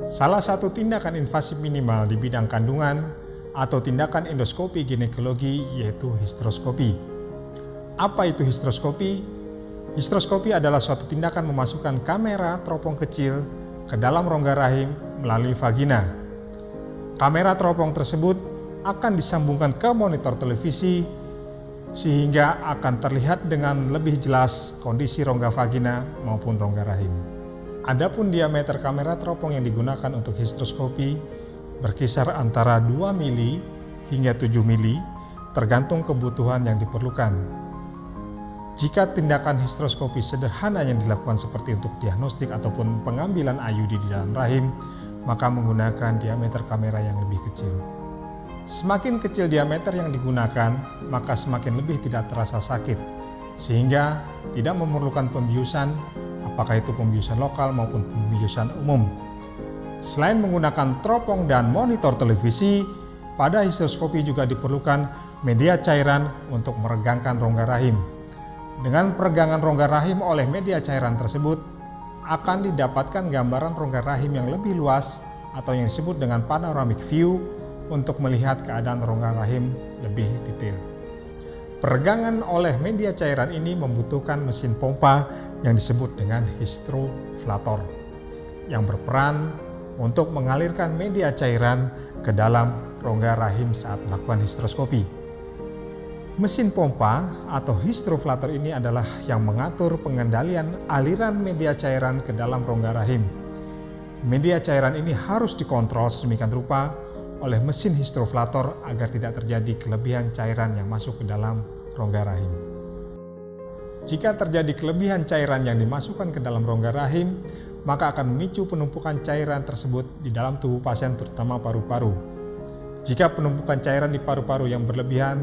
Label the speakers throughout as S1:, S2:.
S1: Salah satu tindakan invasif minimal di bidang kandungan atau tindakan endoskopi ginekologi yaitu histeroskopi. Apa itu histeroskopi? Histeroskopi adalah suatu tindakan memasukkan kamera teropong kecil ke dalam rongga rahim melalui vagina. Kamera teropong tersebut akan disambungkan ke monitor televisi sehingga akan terlihat dengan lebih jelas kondisi rongga vagina maupun rongga rahim. Adapun diameter kamera teropong yang digunakan untuk histeroskopi berkisar antara 2 mili hingga 7 mili tergantung kebutuhan yang diperlukan. Jika tindakan histeroskopi sederhana yang dilakukan seperti untuk diagnostik ataupun pengambilan IUD di dalam rahim, maka menggunakan diameter kamera yang lebih kecil. Semakin kecil diameter yang digunakan, maka semakin lebih tidak terasa sakit, sehingga tidak memerlukan pembiusan, apakah itu pembiusan lokal maupun pembiusan umum. Selain menggunakan teropong dan monitor televisi, pada histeroskopi juga diperlukan media cairan untuk meregangkan rongga rahim. Dengan peregangan rongga rahim oleh media cairan tersebut, akan didapatkan gambaran rongga rahim yang lebih luas atau yang disebut dengan panoramic view untuk melihat keadaan rongga rahim lebih detail. Peregangan oleh media cairan ini membutuhkan mesin pompa yang disebut dengan histroflator yang berperan untuk mengalirkan media cairan ke dalam rongga rahim saat melakukan histeroskopi. Mesin pompa atau histroflator ini adalah yang mengatur pengendalian aliran media cairan ke dalam rongga rahim. Media cairan ini harus dikontrol sedemikian rupa oleh mesin histroflator agar tidak terjadi kelebihan cairan yang masuk ke dalam rongga rahim. Jika terjadi kelebihan cairan yang dimasukkan ke dalam rongga rahim, maka akan memicu penumpukan cairan tersebut di dalam tubuh pasien, terutama paru-paru. Jika penumpukan cairan di paru-paru yang berlebihan,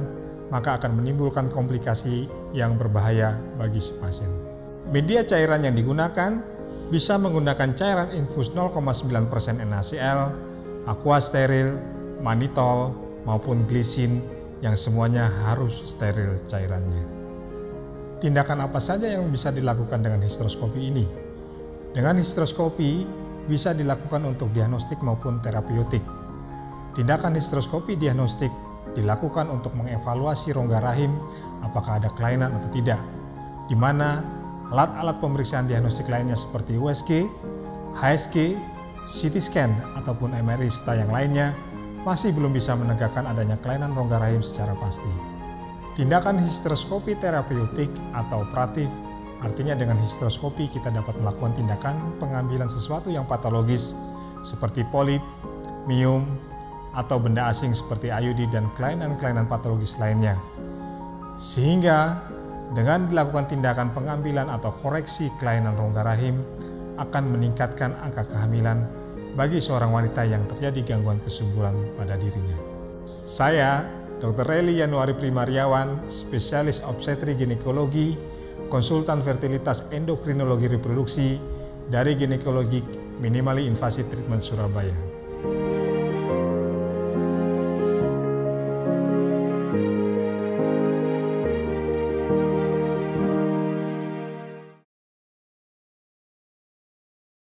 S1: maka akan menimbulkan komplikasi yang berbahaya bagi si pasien. Media cairan yang digunakan bisa menggunakan cairan infus 0,9% NaCl, aqua steril, mannitol, maupun glisin yang semuanya harus steril cairannya. Tindakan apa saja yang bisa dilakukan dengan histeroskopi ini? Dengan histeroskopi bisa dilakukan untuk diagnostik maupun terapeutik. Tindakan histeroskopi diagnostik dilakukan untuk mengevaluasi rongga rahim apakah ada kelainan atau tidak, di mana alat-alat pemeriksaan diagnostik lainnya seperti USG, HSG, CT scan ataupun MRI serta yang lainnya masih belum bisa menegakkan adanya kelainan rongga rahim secara pasti. Tindakan histeroskopi terapeutik atau operatif artinya dengan histeroskopi kita dapat melakukan tindakan pengambilan sesuatu yang patologis seperti polip, miom, atau benda asing seperti IUD dan kelainan-kelainan patologis lainnya. Sehingga dengan dilakukan tindakan pengambilan atau koreksi kelainan rongga rahim akan meningkatkan angka kehamilan bagi seorang wanita yang terjadi gangguan kesuburan pada dirinya. Saya, Dr. Reli Yanuari Primariawan, spesialis obstetri ginekologi, konsultan fertilitas endokrinologi reproduksi dari Ginekologi Minimally Invasive Treatment Surabaya.